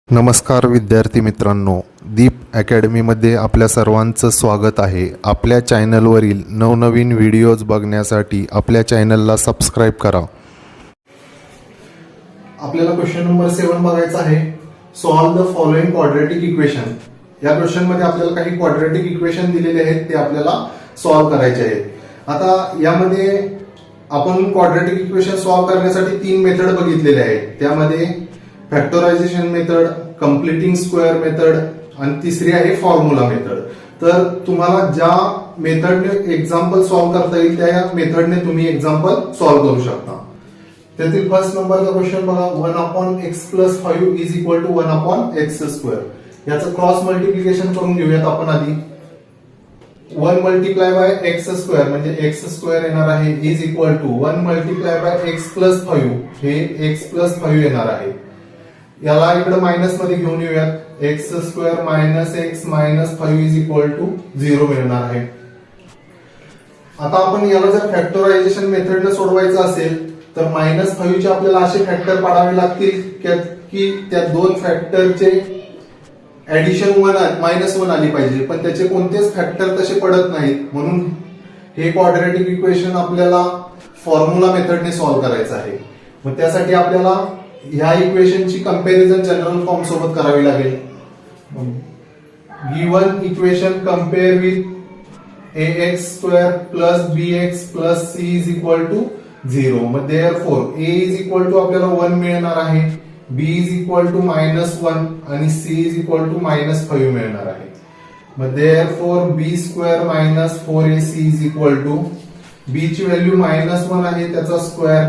नमस्कार विद्यार्थी मित्रांनो, दीप अकॅडमीमध्ये आपल्या सर्वांचं स्वागत आहे। आपल्या चॅनलवरील नवनवीन व्हिडिओज बघण्यासाठी आपल्या चॅनलला सबस्क्राइब करा। आपल्याला क्वेश्चन नंबर 7 बघायचा आहे। Solve the following quadratic equation. या क्वेश्चन मध्ये आपल्याला काही क्वाड्रॅटिक इक्वेशन दिलेले आहेत, ते आपल्याला सॉल्व करायचे आहेत। आता यामध्ये आपण क्वाड्रॅटिक इक्वेशन सॉल्व करण्यासाठी 3 मेथड बघितलेले आहेत। त्यामध्ये factorisation method, completing square method आणि तिसरी आहे फॉर्म्युला मेथड। तर तुम्हाला ज्या मेथडने एक्झाम्पल सॉल्व करता येईल त्या मेथडने तुम्ही एक्झाम्पल सॉल्व करू शकता। त्यातील फर्स्ट नंबरचा क्वेश्चन बघा, 1/x + 5 = 1/x²। याचं क्रॉस मल्टिप्लिकेशन करून घेऊयात आपण आधी। 1 × x² म्हणजे x² येणार आहे = 1 × x + 5 हे x + 5 येणार आहे। याला इकडे मायनस मध्ये घेऊन येऊयात, x² - x - 5 = 0 मिळणार आहे। आता आपण याला जर फॅक्टरायझेशन मेथडने सोडवायचं असेल तर -5 चे आपल्याला असे फॅक्टर पाडावे लागतील की त्या दोन फॅक्टरचे ऍडिशन -1 आली पाहिजे, पण त्याचे कोणतेच फॅक्टर तसे पडत नाहीत। म्हणून हे क्वाड्रॅटिक इक्वेशन आपल्याला फॉर्म्युला मेथडने सॉल्व करायचं आहे। मग त्यासाठी आपल्याला ह्या इक्वेशनची कंपॅरिझन जनरल फॉर्म सोबत करावी लागेल। Given equation compare with ax² + bx + c = 0। मग देअरफॉर a आपल्याला 1 मिळणार आहे, b -1 आणि c -5 मिळणार आहे। मग देअरफॉर b² - 4ac b ची व्हॅल्यू -1 आहे, त्याचा स्क्वेअर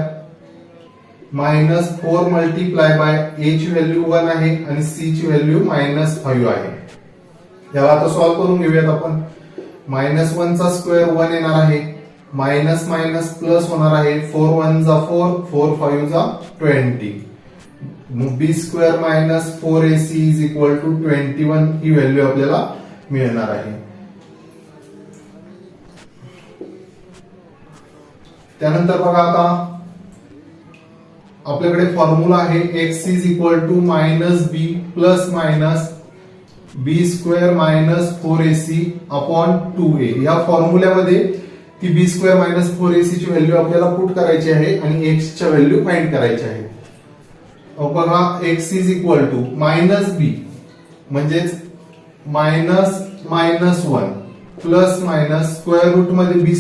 -4 × a ची व्हॅल्यू 1 आहे आणि c ची व्हॅल्यू -5 आहे। याला आता सॉल्व करून घेऊयात आपण। -1 चा स्क्वेअर 1 येणार आहे, मायनस प्लस होणार आहे, 4 × 1 = 4, 4 × 5 = 20। मग b² - 4ac = 21 ही व्हॅल्यू आपल्याला मिळणार आहे। त्यानंतर बघा, आता आपल्याकडे फॉर्म्युला आहे x - -b ± b² - 4ac/2a। या फॉर्म्युल्यामध्ये ती b² - 4ac ची व्हॅल्यू आपल्याला पुट करायची आहे आणि x च्या व्हॅल्यू फाइंड करायची आहे। बघा, x - -b म्हणजेच -1 प्लस स्क्वेअर रूट मध्ये b² -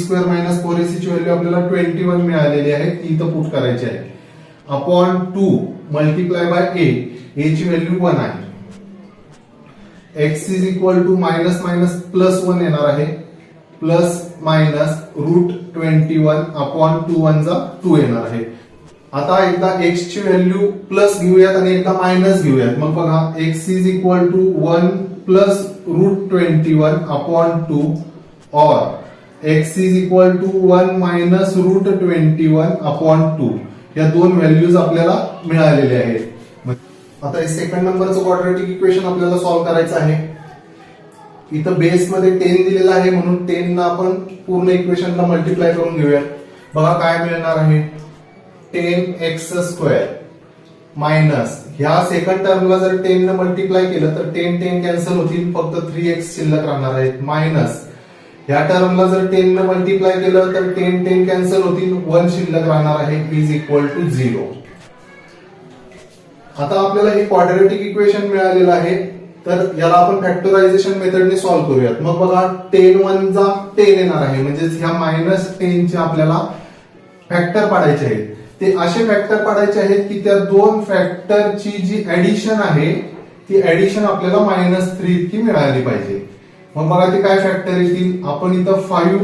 4ac ची व्हॅल्यू आपल्याला 21 मिळालेली आहे, ती इथं पुट करायची आहे। अपॉन 2 × a ची व्हॅल्यू 1 आहे। x -1 येणार आहे, प्लस रूट 21 अपॉन 2 × 1 = 2 येणार आहे। आता एकदा x ची व्हॅल्यू प्लस घेऊयात आणि एकदा मायनस घेऊयात। मग बघा, x 1 प्लस रूट 21 अपॉन 2 और x 1 मायनस रूट 21 अपॉन 2 या दोन व्हॅल्यूज आपल्याला मिळालेल्या आहेत। आता हे सेकंड नंबरचं क्वाड्रॅटिक इक्वेशन आपल्याला सॉल्व करायचं आहे। इथं बेस मध्ये 10 दिलेला आहे, म्हणून 10 ना आपण पूर्ण इक्वेशनला मल्टिप्लाय करून घेऊयात। बघा काय मिळणार आहे, 10x² मायनस ह्या सेकंड टर्मला जर 10 ने मल्टिप्लाय केलं तर 10 कॅन्सल होतील, फक्त 3x शिल्लक राहणार आहेत। मायनस ह्या टर्मला जर 10 ने मल्टिप्लाय केलं तर 10 कॅन्सल होतील, 1 शिल्लक राहणार आहे = 0। आता आपल्याला हे क्वाड्रॅटिक इक्वेशन मिळालेलं आहे, तर याला आपण फॅक्टरायझेशन मेथडने सॉल्व करूयात। मग बघा, 10 × 1 = 10 येणार आहे, म्हणजेच ह्या -10 चे आपल्याला फॅक्टर पाडायचे आहेत। ते असे फॅक्टर पाडायचे आहेत की त्या दोन फॅक्टरची जी ऍडिशन आहे ती ऍडिशन आपल्याला -3 इतकी मिळाली पाहिजे। मग बघा, ते काय फॅक्टर येतील, आपण इथं 5 ×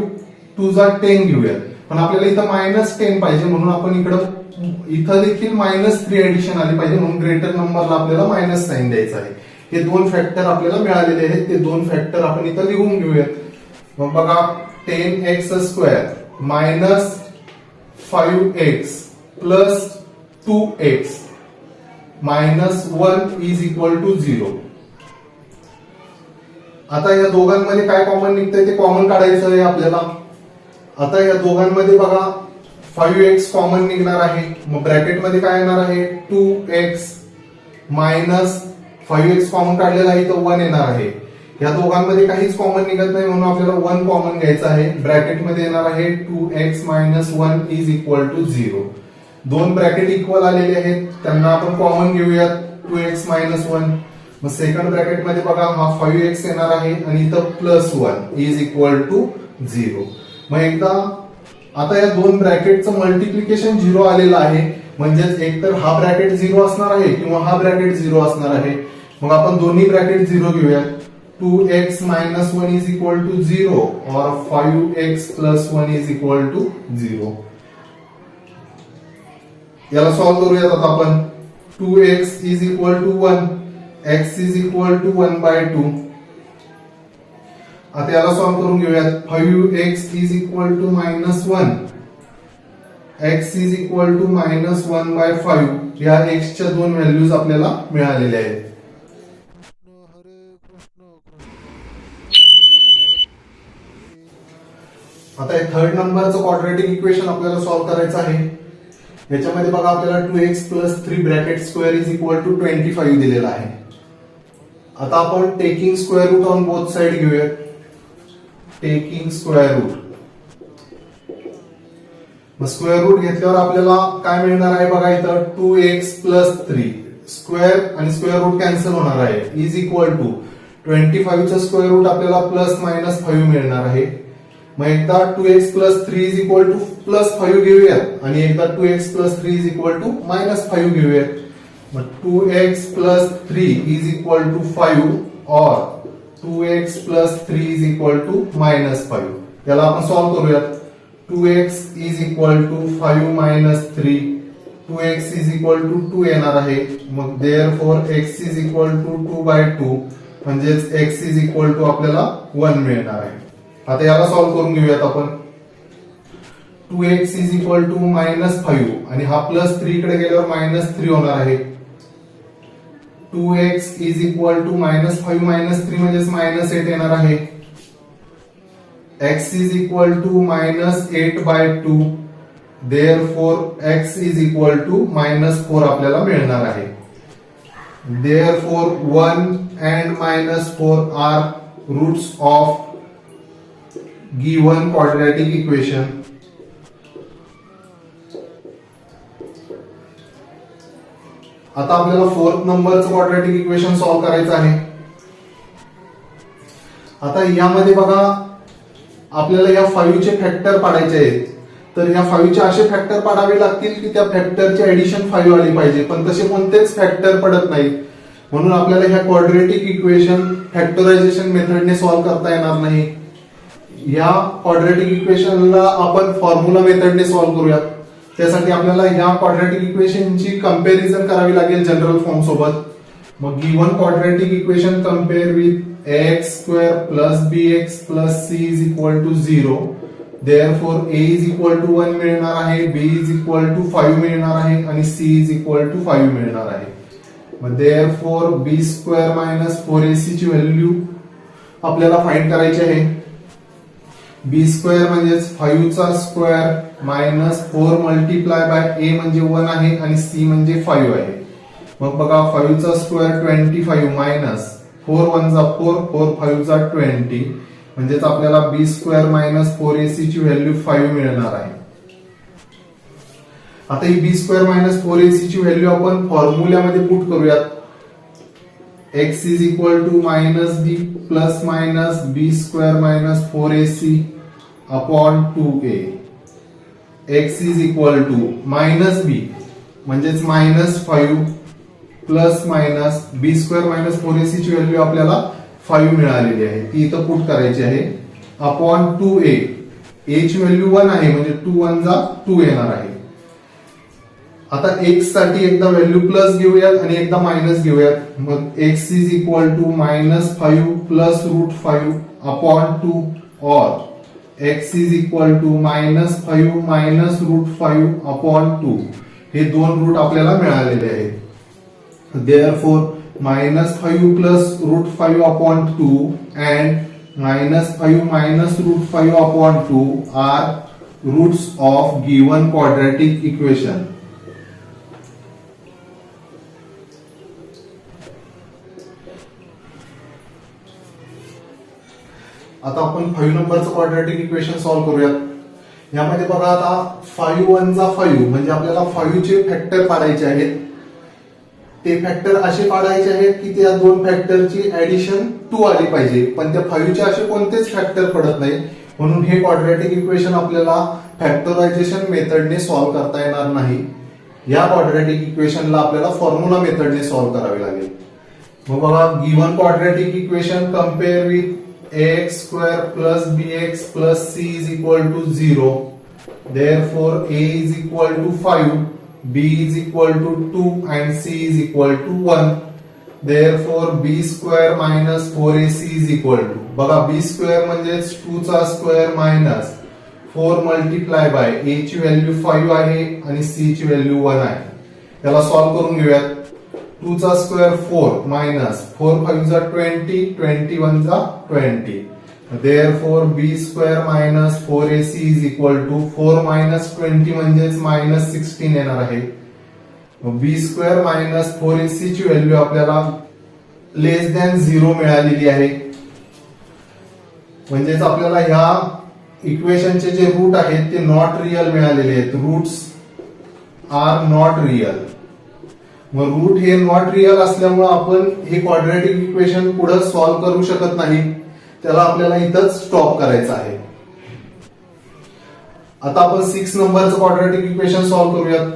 2 = 10 घेऊयात, पण आपल्याला इथं -10 पाहिजे, म्हणून आपण इथं देखील -3 ऍडिशन आली पाहिजे, म्हणून ग्रेटर नंबरला आपल्याला मायनस साइन द्यायचं आहे। हे दोन फॅक्टर आपल्याला मिळालेले आहेत, ते दोन फॅक्टर आपण इथं लिहून घेऊयात। मग बघा, 10x² minus 5x plus 2x minus 1 = 0। आता या दोघांमध्ये काय कॉमन निघतंय ते कॉमन काढायचं आहे आपल्याला। आता या दोघांमध्ये बघा, 5x कॉमन निघणार आहे, मग ब्रॅकेट मध्ये काय येणार आहे, 2x मायनस 5x कॉमन काढलेला आहे तर 1 येणार आहे. या दोघांमध्ये काहीच कॉमन निघत नाही म्हणून आपल्याला 1 कॉमन घ्यायचं आहे. ब्रॅकेटमध्ये येणार आहे 2x minus 1 is equal to 0. दोन ब्रॅकेट इक्वल आलेले आहेत त्यांना आपण कॉमन घेऊयात 2x मायनस 1. मग सेकंड ब्रॅकेट मध्ये बघा हा 5x येणार आहे आणि इथं प्लस 1 इज इक्वल टू 0. मग एकदा आता या दोन ब्रॅकेटचं मल्टिप्लिकेशन 0 आलेलं आहे म्हणजेच एकतर हा ब्रॅकेट 0 असणार आहे किंवा हा ब्रॅकेट 0 असणार आहे. मग आपण दोन्ही ब्रॅकेट 0 घेऊयात. 2x minus 1 is equal to 0 or 5x plus 1 is equal to 0. याला सॉल्व करूयात आता आपण. 2x is equal to 1, x is equal to 1 by 2. आता याला सॉल्व करून घेऊयात. 5x is equal to minus 1, x is equal to minus 1 by 5. या x च्या दोन व्हॅल्यूज आपल्याला मिळालेल्या आहेत. आता थर्ड नंबरचं क्वाड्रॅटिक इक्वेशन आपल्याला सॉल्व करायचं आहे. याच्यामध्ये बघा आपल्याला 2x plus 3 bracket square is equal to 25 दिलेला आहे. आता आपण taking square root on both side घेऊया. Taking square root. मग स्क्वेअर रूट घेतल्यावर आपल्याला काय मिळणार आहे बघा इथं 2x प्लस 3 स्क्वेअर आणि स्क्वेअर रूट कॅन्सल होणार आहे इज इक्वल टू 25 चं स्क्वेअर रूट आपल्याला प्लस मायनस 5 मिळणार आहे. मग एकदा 2x plus 3 is equal to plus 5 घेऊयात आणि एकदा 2x plus 3 is equal to minus 5 घेऊयात. मग 2x plus 3 is equal to 5 और 2x plus 3 is equal to minus 5. याला आपण सॉल्व करूयात. 2x is equal to 5 minus 3, 2x is equal to 2 येणार आहे. मग therefore x is equal to 2 by 2 म्हणजेच x इज इक्वल टू आपल्याला 1 मिळणार आहे. आता याला सॉल्व करून घेऊयात आपण. 2x is equal to minus 5 आणि हा प्लस 3 कडे गेल्यावर मायनस 3 होणार आहे. 2x is equal to minus 5 minus 3 म्हणजेच मायनस 8 येणार आहे. x is equal to minus 8 by 2. Therefore x is equal to minus 4 आपल्याला मिळणार आहे. Therefore 1 and minus 4 are roots of given quadratic equation. आता आपल्याला फोर्थ नंबरचं क्वाड्रॅटिक इक्वेशन सॉल्व करायचं आहे. आता यामध्ये बघा आपल्याला या 5 चे फॅक्टर पाडायचे आहेत. तर या 5 चे असे फॅक्टर पाडावे लागतील की त्या फॅक्टरची ऍडिशन 5 आली पाहिजे पण तसे कोणतेच फॅक्टर पडत नाहीत. म्हणून आपल्याला ह्या क्वाड्रॅटिक इक्वेशन फॅक्टरायझेशन मेथडने सॉल्व करता येणार नाही. या क्वाड्रॅटिक इक्वेशनला आपण फॉर्म्युला मेथडने सॉल्व करूयात. त्यासाठी आपल्याला या क्वाड्रॅटिक इक्वेशनची कंपॅरिझन करावी लागेल जनरल फॉर्म सोबत. मग given quadratic equation compare with ax square plus bx plus c is equal to 0. Therefore a is equal to 1 मिळणार आहे, b इज इक्वल टू 5 मिळणार आहे आणि c इज इक्वल टू 5 मिळणार आहे. मग therefore b square minus 4ac ची value आपल्याला फाइंड करायची आहे. b स्क्वेअर म्हणजेच 5 चा square minus 4 multiply bye a म्हणजे 1 आहे आणि c म्हणजे 5 आहे. मग बघा 5 चा स्क्वेअर 25 मायनस 4 1 जा 4, 4 5 जा 20 म्हणजेच आपल्याला b स्क्वेअर मायनस 4ac ची व्हॅल्यू 5 मिळणार आहे. आता ही b स्क्वेअर मायनस 4ac ची व्हॅल्यू आपण फॉर्म्युल्यामध्ये पुट करूयात. x is equal to minus b plus minus b square minus 4ac upon 2a. x is equal to minus b म्हणजेच minus 5 plus minus b square minus 4ac ची value आपल्याला 5 मिळालेली आहे ती इथं पुट करायची आहे अपॉन 2a. a ची व्हॅल्यू 1 आहे म्हणजे 2 1 जा 2 येणार आहे. आता x साठी एकदा व्हॅल्यू प्लस घेऊयात आणि एकदा मायनस घेऊयात. मग x is equal to minus 5 plus root 5 upon 2 और x is equal to minus 5 minus root 5 upon 2. हे दोन रूट आपल्याला मिळालेले आहेत. Therefore minus 5 plus root 5 upon 2 and minus 5 minus root 5 upon 2 are roots of given quadratic equation. आता आपण 5 नंबरचं quadratic equation solve करूयात. यामध्ये बघा आता 5 1 जा 5 म्हणजे आपल्याला 5 चे फॅक्टर काढायचे आहेत. ते फॅक्टर असे काढायचे आहेत की त्या दोन फॅक्टरची ऍडिशन 2 आली पाहिजे, पण त्या 5 चे असे कोणतेच फॅक्टर पडत नाही. म्हणून हे क्वाड्रॅटिक इक्वेशन आपल्याला फॅक्टरायझेशन मेथडने सॉल्व्ह करता येणार नाही. या क्वाड्रॅटिक इक्वेशनला आपल्याला फॉर्म्युला मेथडने सॉल्व्ह करावे लागेल. मग बघा, given quadratic equation compare with ax square plus bx plus c is equal to 0. Therefore a is equal to 5, b is equal to 2 and c is equal to 1. Therefore b square minus 4ac is equal to, बघा b square म्हणजेच 2 चा square minus 4 multiply bye a ची value 5 आहे आणि c ची value 1 आहे. त्याला solve करून घेऊयात. 2 चा स्क्वेअर 4 मायनस 4 5 जा 20, 21 जा 20. Therefore b square minus 4ac is equal to 4 minus 20 म्हणजेच minus 16 येणार आहे. b square minus 4ac ची व्हॅल्यू आपल्याला लेस दॅन 0 मिळालेली आहे. म्हणजेच आपल्याला ह्या इक्वेशनचे जे रूट आहेत ते नॉट रिअल मिळालेले आहेत. Roots are not real. मग रूट हे नॉट रिअल असल्यामुळे आपण हे क्वाड्रॅटिक इक्वेशन पुढे सॉल्व्ह करू शकत नाही. त्याला आपल्याला इथंच स्टॉप करायचं आहे. आता आपण 6 नंबरचं क्वाड्रॅटिक इक्वेशन सॉल्व्ह करूयात.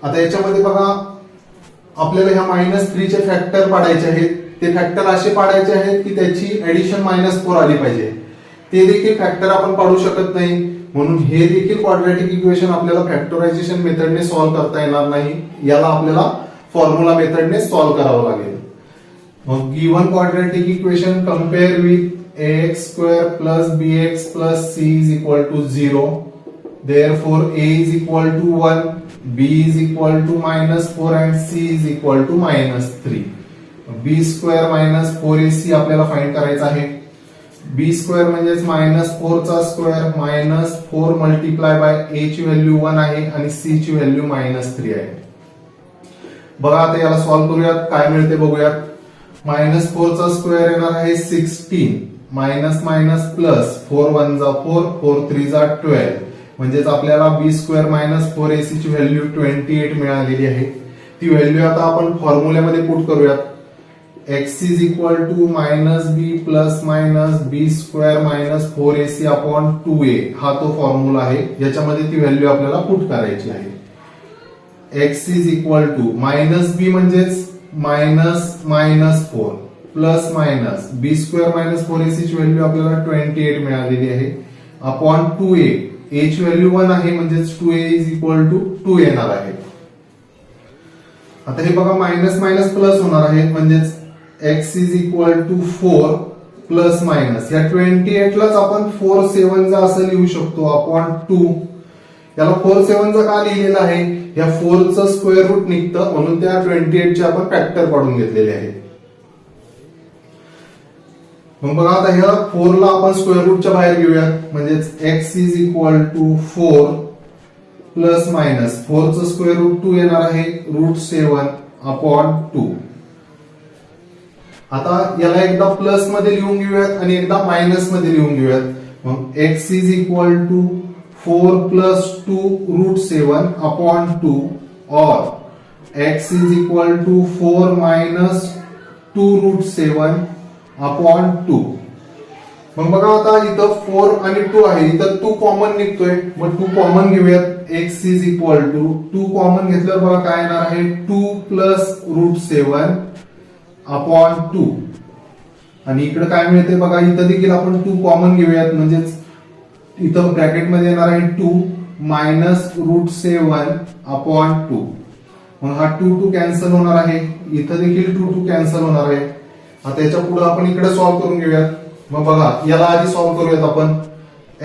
आता याच्यामध्ये बघा, आपल्याला ह्या -3 चे फॅक्टर पाडायचे आहेत. ते फॅक्टर असे पाडायचे आहेत की त्याची ऍडिशन -4 आली पाहिजे. ते देखील फॅक्टर आपण पाडू शकत नाही. म्हणून हे देखील क्वाड्रॅटिक इक्वेशन आपल्याला फॅक्टरायझेशन मेथडने सॉल्व्ह करता येणार नाही. याला आपल्याला फॉर्म्युला मेथडने सॉल्व्ह करावं लागेल. मग given quadratic equation compare with ax square plus bx plus c is equal to 0. Therefore a is equal to 1, b is equal to -4 and c is equal to -3. b square minus 4ac आपल्याला find करायचं आहे. b square म्हणजेच -4 चा square minus 4 multiply bye a ची value 1 आहे आणि c ची value -3 आहे. बघा, आता याला सॉल्व्ह करूयात. काय मिळते बघूयात. -4 चा स्क्वेअर येणार आहे 16, मायनस मायनस प्लस 4 1 जा 4, 4 3 जा 12. म्हणजेच आपल्याला b स्क्वेअर मायनस 4ac ची व्हॅल्यू 28 मिळालेली आहे. ती व्हॅल्यू आता आपण फॉर्म्युल्यामध्ये पुट करूयात. x is equal to -b plus minus b square minus 4ac upon 2a हा तो फॉर्म्युला आहे. याच्यामध्ये ती व्हॅल्यू आपल्याला पुट करायची आहे. x is equal to -b म्हणजेच -4 plus minus b square minus 4ac ची व्हॅल्यू आपल्याला 28 मिळालेली आहे अपॉन 2a. a ची व्हॅल्यू 1 आहे म्हणजेच 2a is equal to 2 येणार आहे. आता हे बघा, मायनस मायनस प्लस होणार आहे म्हणजेच x is equal to 4 plus minus. या 28 लाच आपण 4 7 जा असं लिहू शकतो अपॉन 2. याला 4 7 जा का लिहिलेलं आहे. या 4 चं स्क्वेअर रूट निघतं म्हणून त्या 28 चे आपण फॅक्टर काढून घेतलेले आहे. मग बघा, आता ह्या 4 ला आपण स्क्वेअर रूटच्या बाहेर घेऊयात. म्हणजेच x is equal to 4 plus minus 4 चं स्क्वेअर रूट 2 येणार आहे. √7 अपॉन 2. आता याला एकदा प्लस मध्ये लिहून घेऊयात आणि एकदा मायनस मध्ये लिहून घेऊयात. मग x is equal to 4 plus 2 √7 upon 2 or x is equal to 4 minus 2 √7 upon 2. मग बघा, आता इथं 4 आणि 2 आहे. इथं 2 कॉमन निघतोय. मग 2 कॉमन घेऊयात. x is equal to 2 common घेतल्यावर बघा काय येणार आहे. 2 plus √7 अपॉन 2. आणि इकडे काय मिळते बघा, इथं देखील आपण 2 कॉमन घेऊयात. म्हणजेच इथं ब्रॅकेट मध्ये येणार आहे 2 मायनस √7 अपॉन 2. मग हा 2 कॅन्सल होणार आहे. इथं देखील 2 कॅन्सल होणार आहे. आता याच्या पुढे आपण इकडे सॉल्व्ह करून घेऊयात. मग बघा, याला आधी सॉल्व्ह करूयात आपण.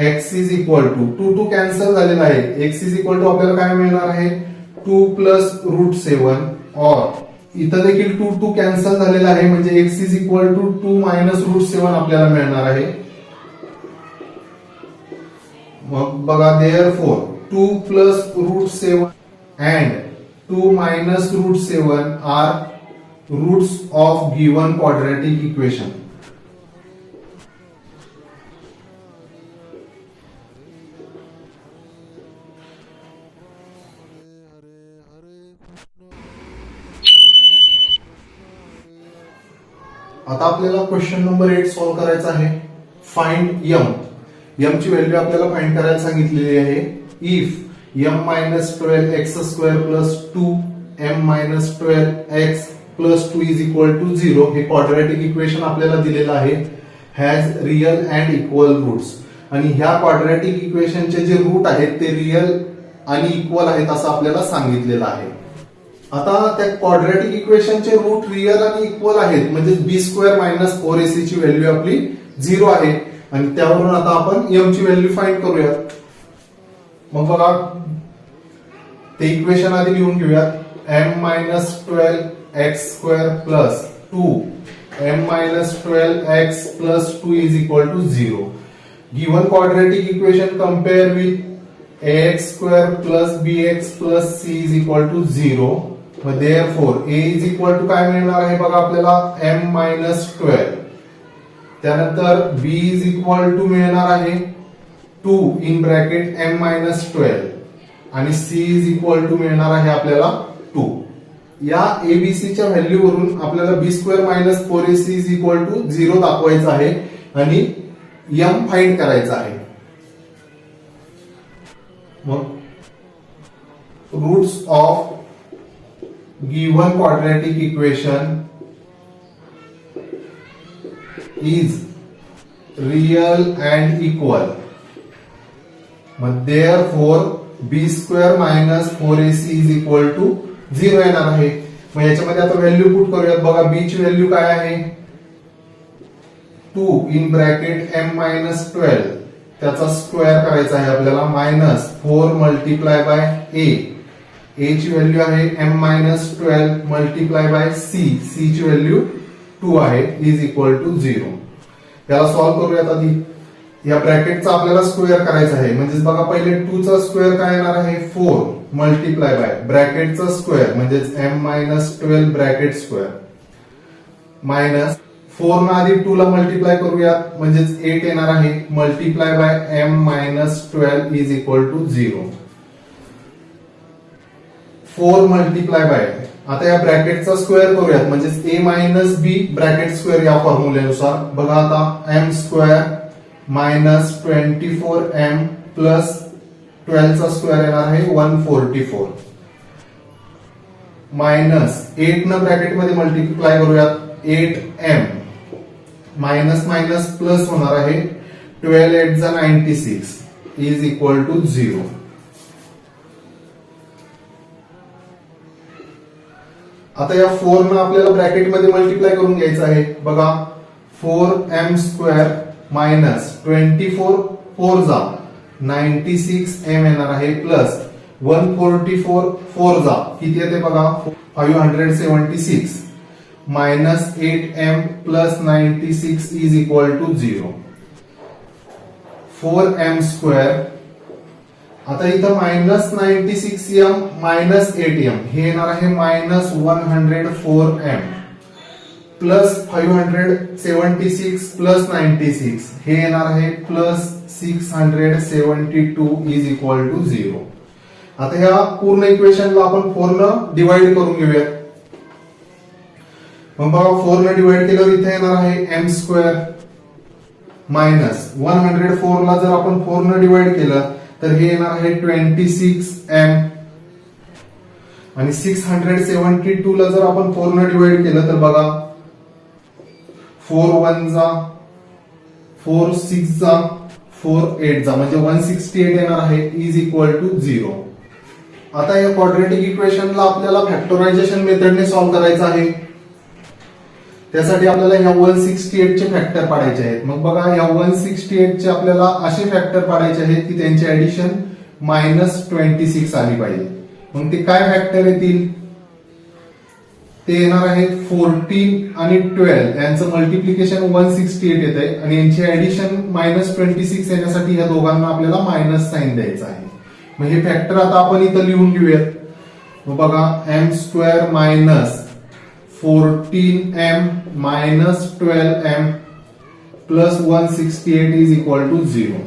x is equal to 2 cancel झालेला आहे. x is equal to आपल्याला काय मिळणार आहे. 2 प्लस √7 और इथं देखील 2 कॅन्सल झालेला आहे. म्हणजे x is equal to 2 minus √7 आपल्याला मिळणार आहे. मग बघा, therefore 2 plus √7 and 2 minus √7 are roots of given quadratic equation. आता आपल्याला क्वेश्चन नंबर 8 सॉल्व्ह करायचा आहे. फाइंड m ची व्हॅल्यू आपल्याला फाइंड करायला सांगितलेली आहे. If m minus 12x square plus 2m minus 12x plus 2 is equal to 0 हे क्वाड्रॅटिक इक्वेशन आपल्याला दिलेलं आहे. Has real and equal roots. आणि ह्या क्वाड्रॅटिक इक्वेशनचे जे रूट आहेत ते रियल आणि इक्वल आहेत असं आपल्याला सांगितलेलं आहे. आता त्या क्वाड्रॅटिक इक्वेशनचे रूट रियल आणि इक्वल आहेत म्हणजे बी स्क्वेअर मायनस 4ac ची व्हॅल्यू आपली 0 आहे. आणि त्यावरून आता आपण m ची व्हॅल्यू फाइंड करूयात. मग बघा ते इक्वेशन आधी लिहून घेऊयात. m minus 12x square plus 2m minus 12x plus 2 is equal to 0. Given quadratic equation compare with ax square plus bx plus c is equal to 0. मग therefore a is equal to काय मिळणार आहे बघा आपल्याला m minus 12. त्यानंतर b is equal to मिळणार आहे 2 in bracket m minus 12 आणि c is equal to मिळणार आहे आपल्याला 2. या abc च्या व्हॅल्यू वरून आपल्याला b square minus 4ac is equal to 0 दाखवायचं आहे आणि m फाइंड करायचा आहे. मग roots of given quadratic equation is real and equal. मग therefore b square minus 4ac is equal to 0 येणार आहे. मग याच्यामध्ये आता व्हॅल्यू पुट करूयात. बघा b ची व्हॅल्यू काय आहे 2 in bracket m minus 12 त्याचा स्क्वेअर करायचा आहे आपल्याला मायनस 4 मल्टिप्लाय बाय a ची व्हॅल्यू आहे m minus 12 multiply by c ची व्हॅल्यू 2 आहे इज इक्वल टू 0. याला सॉल्व्ह करूयात. आधी या ब्रॅकेटचा आपल्याला स्क्वेअर करायचा आहे. म्हणजे बघा पहिले 2 चा स्क्वेअर काय येणार आहे 4 मल्टिप्लाय बाय ब्रॅकेटचा स्क्वेअर म्हणजे m minus 12 bracket square minus 4 ना आधी 2 ला मल्टिप्लाय करूयात म्हणजे 8 येणार आहे multiply by m minus 12 is equal to 0. 4 multiply by आता या ब्रॅकेटचा स्क्वेअर करूयात म्हणजे a minus b bracket square या फॉर्म्युलेनुसार. बघा आता m square minus 24m plus 12 चा स्क्वेअर येणार आहे 144 मायनस 8 न ब्रॅकेट मध्ये मल्टिप्लाय करूयात 8m मायनस मायनस प्लस होणार आहे 12 8 जा 96 इज इक्वल टू 0. आता या 4 न आपल्याला ब्रॅकेट मध्ये मल्टिप्लाय करून घ्यायचं आहे. बघा 4m स्क्वेअर मायनस 24 4 जा 96m येणार आहे प्लस 144 4 जा किती येते बघा 576 minus 8m plus 96 is equal to 0. 4m square आता इथं मायनस 96m मायनस 8m हे येणार आहे मायनस 104m प्लस 576 प्लस 96 हे येणार आहे प्लस 672 इज इक्वल टू 0. आता या पूर्ण इक्वेशनला आपण 4 न डिवाइड करून घेऊयात. मग बघा 4 न डिवाइड केल्यावर इथे येणार आहे m स्क्वेअर मायनस 104 ला जर आपण 4 न डिवाइड केलं तर हे येणार आहे 26m आणि 672 ला जर आपण 4 न डिवाइड केलं तर बघा 4 1 जा 4 6 जा 4 8 जा म्हणजे 168 येणार आहे इज इक्वल टू 0. आता या क्वाड्रॅटिक इक्वेशनला आपल्याला फॅक्टरायझेशन मेथडने सॉल्व्ह करायचं आहे. त्यासाठी आपल्याला या 168 चे फॅक्टर पाडायचे आहेत. मग बघा या 168 चे आपल्याला असे फॅक्टर पाडायचे आहेत की त्यांची ऍडिशन -26 आली पाहिजे. मग ते काय फॅक्टर येतील ते येणार आहेत 14 आणि 12 यांचं मल्टिप्लिकेशन 168 येत आहे आणि यांची ऍडिशन -26 येण्यासाठी या दोघांना आपल्याला मायनस साइन द्यायचं आहे. मग हे फॅक्टर आता आपण इथं लिहून घेऊयात. मग बघा m square minus 14m minus 12m plus 168 is equal to 0.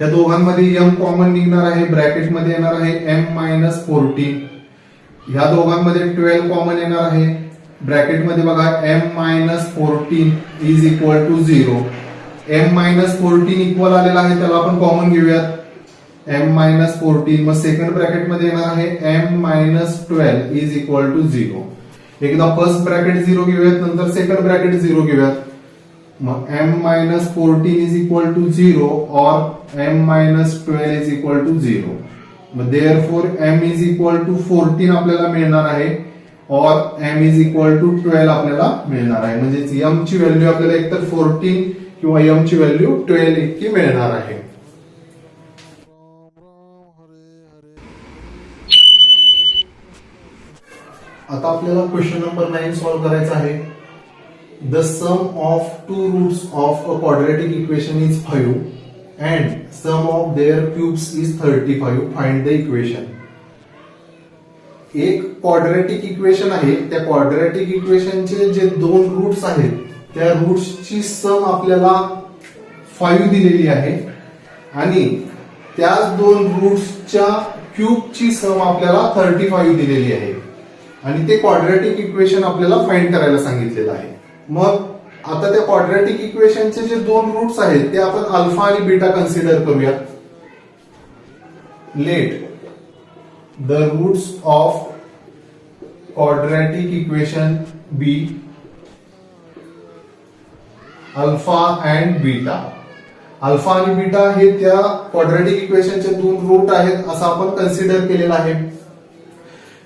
या दोघांमध्ये m कॉमन निघणार आहे, ब्रॅकेट मध्ये येणार आहे m मायनस 14. ह्या दोघांमध्ये 12 कॉमन येणार आहे, ब्रॅकेट मध्ये बघा m minus 14 is equal to 0. m minus 14 equal आलेला आहे, त्याला आपण कॉमन घेऊयात. m मायनस 14 मग सेकंड ब्रॅकेट मध्ये येणार आहे m minus 12 is equal to 0. एकदा फर्स्ट ब्रॅकेट 0 घेऊयात, नंतर सेकंड ब्रॅकेट 0 घेऊयात. मग m minus 14 is equal to 0 और m minus 12 is equal to 0. मग therefore m is equal to 14 आपल्याला मिळणार आहे और m इज इक्वल टू 12 आपल्याला मिळणार आहे. म्हणजे m ची व्हॅल्यू आपल्याला एकतर 14 किंवा m ची व्हॅल्यू 12 इतकी मिळणार आहे. आता आपल्याला क्वेश्चन नंबर 9 सॉल्व्ह करायचा आहे. The sum of two roots of a quadratic equation is 5 and sum of their cubes is 35. Find the equation. एक क्वाड्रॅटिक इक्वेशन आहे, त्या क्वाड्रॅटिक इक्वेशनचे जे दोन रूट्स आहेत त्या रूट्सची सम आपल्याला 5 दिलेली आहे आणि त्याच दोन रूट्सच्या क्यूबची सम आपल्याला 35 दिलेली आहे आणि ते क्वाड्रॅटिक इक्वेशन आपल्याला फाइंड करायला सांगितलेलं आहे. मग आता त्या क्वाड्रॅटिक इक्वेशनचे जे दोन रूट्स आहेत ते आपण अल्फा आणि बीटा कन्सिडर करूयात. Let the roots of quadratic equation be alpha and beta. Alpha आणि बीटा हे त्या क्वाड्रॅटिक इक्वेशनचे दोन रूट आहेत असं आपण कन्सिडर केलेलं आहे.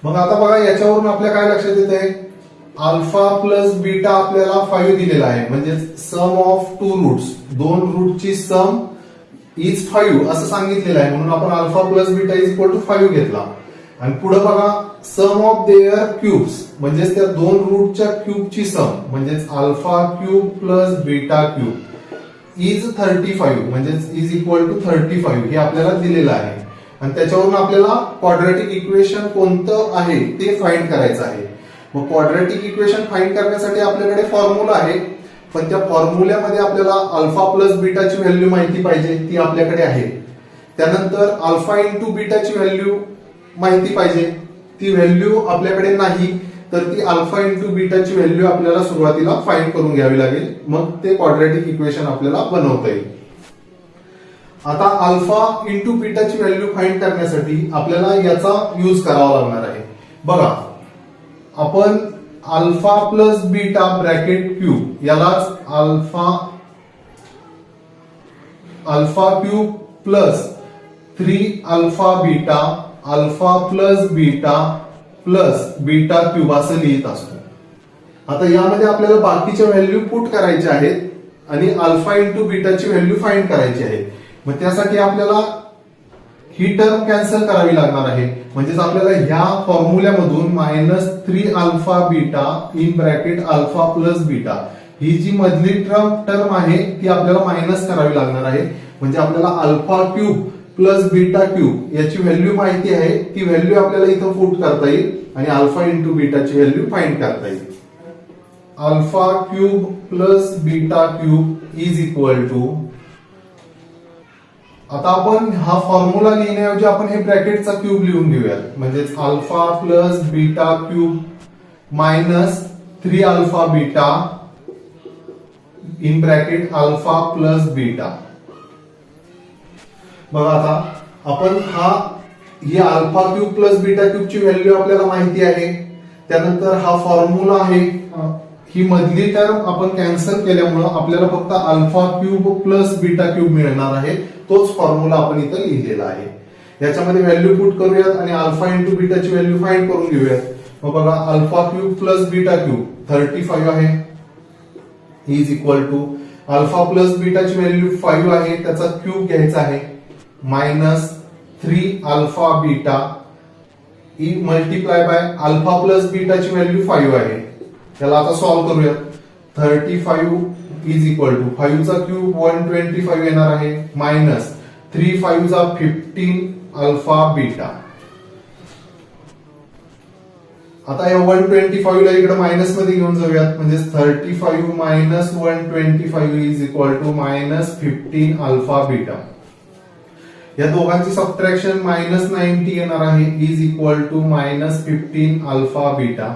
मग आता बघा याच्यावरून आपल्या काय लक्षात येत आहे, अल्फा प्लस बीटा आपल्याला 5 दिलेला आहे, म्हणजे सम ऑफ टू रूट्स, दोन रूटची सम इज 5 असं सांगितलेलं आहे, म्हणून आपण alpha plus beta is equal to 5 घेतला. आणि पुढे बघा सम ऑफ देअर क्यूब्स म्हणजेच त्या दोन रूटच्या क्यूबची सम म्हणजेच alpha cube plus beta cube is 35 म्हणजेच इज इक्वल टू 35 हे आपल्याला दिलेलं आहे. आणि त्याच्यावरून आपल्याला क्वाड्रॅटिक इक्वेशन कोणतं आहे ते फाइंड करायचं आहे. मग क्वाड्रॅटिक इक्वेशन फाइंड करण्यासाठी आपल्याकडे फॉर्म्युला आहे, पण त्या फॉर्म्युल्यामध्ये आपल्याला अल्फा प्लस बीटाची व्हॅल्यू माहिती पाहिजे, ती आपल्याकडे आहे. त्यानंतर अल्फा इंटू बीटाची व्हॅल्यू माहिती पाहिजे, ती व्हॅल्यू आपल्याकडे नाही, तर ती अल्फा इंटू बीटाची व्हॅल्यू आपल्याला सुरुवातीला फाइंड करून घ्यावी लागेल, मग ते क्वाड्रॅटिक इक्वेशन आपल्याला बनवता येईल. आता अल्फा इंटू बीटाची व्हॅल्यू फाइंड करण्यासाठी आपल्याला याचा यूज करावा लागणार आहे. बघा आपण alpha plus beta bracket cube यालाच alpha cube plus 3 alpha beta alpha plus beta plus beta cube असं लिहित असतो. आता यामध्ये आपल्याला बाकीच्या व्हॅल्यू पुट करायच्या आहेत आणि अल्फा इंटू बीटाची व्हॅल्यू फाइंड करायची आहे. मग त्यासाठी आपल्याला ही टर्म कॅन्सल करावी लागणार आहे, म्हणजेच आपल्याला ह्या फॉर्म्युल्यामधून -3 alpha beta in bracket alpha plus beta ही जी मधली टर्म आहे ती आपल्याला मायनस करावी लागणार आहे. म्हणजे आपल्याला alpha cube plus beta cube याची व्हॅल्यू माहिती आहे, ती व्हॅल्यू आपल्याला इथं पुट करता येईल आणि अल्फा इंटू बीटाची व्हॅल्यू फाइंड करता येईल. Alpha cube plus beta cube is equal to, आता आपण हा फॉर्म्युला लिहिण्याऐवजी आपण हे ब्रॅकेटचा क्यूब लिहून घेऊयात, म्हणजेच alpha plus beta cube minus 3 alpha beta in bracket alpha plus beta. बघा आता आपण ही अल्फा क्यूब प्लस बीटा क्यूबची व्हॅल्यू आपल्याला माहिती आहे. त्यानंतर हा फॉर्म्युला आहे, ही मधली टर्म आपण कॅन्सल केल्यामुळे आपल्याला फक्त alpha cube plus beta cube मिळणार आहे. तोच फॉर्म्युला आपण इथं लिहिलेला आहे. याच्यामध्ये व्हॅल्यू पुट करूयात आणि अल्फा इंटू बीटाची व्हॅल्यू फाइंड करून घेऊयात. मग बघा alpha cube plus beta cube 35 आहे is equal to alpha plus बीटाची व्हॅल्यू 5 आहे, त्याचा क्यूब घ्यायचा आहे -3 alpha beta multiply by alpha plus बीटाची व्हॅल्यू 5 आहे. त्याला आता सॉल्व्ह करूयात. 35 इज इक्वल टू 5 चा क्यूब 125 येणार आहे मायनस 3 5 15 अल्फा बीटा. आता या 125 ला इकडे मायनस मध्ये घेऊन जाऊयात, म्हणजे 35 minus 125 is equal to minus 15 alpha beta. या दोघांची सबट्रॅक्शन मायनस 90 येणार आहे is equal to minus 15 alpha beta.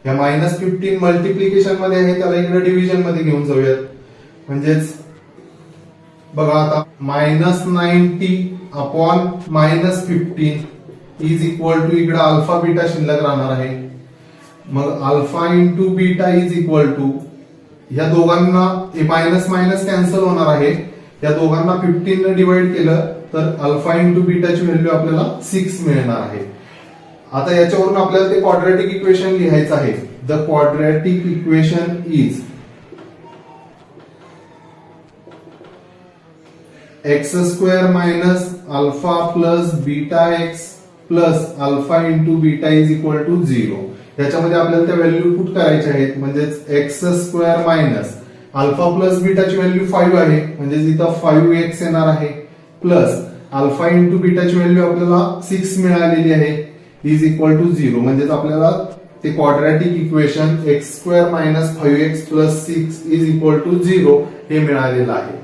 या मायनस 15 मल्टिप्लिकेशन मध्ये आहे, त्याला इकडे डिव्हिजन मध्ये घेऊन जाऊयात. म्हणजेच बघा आता minus 90 upon minus 15 is equal to इकडे अल्फा बीटा शिल्लक राहणार आहे. मग alpha into beta is equal to, या दोघांना मायनस मायनस कॅन्सल होणार आहे, या दोघांना 15 ने डिवाइड केलं तर अल्फा इंटू बीटाची व्हॅल्यू आपल्याला 6 मिळणार आहे. आता याच्यावरून आपल्याला ते क्वाड्रॅटिक इक्वेशन लिहायचं आहे. The quadratic equation is x square minus alpha plus beta x plus alpha into beta is equal to 0. याच्यामध्ये आपल्याला त्या व्हॅल्यू पुट करायच्या आहेत. म्हणजेच x square minus alpha plus बीटाची व्हॅल्यू 5 आहे, म्हणजे इथं 5x येणार आहे, प्लस अल्फा इंटू बीटाची व्हॅल्यू आपल्याला 6 मिळालेली आहे इज इक्वल टू 0. म्हणजेच आपल्याला ते quadratic equation x square minus 5x plus 6 is equal to 0 हे मिळालेलं आहे.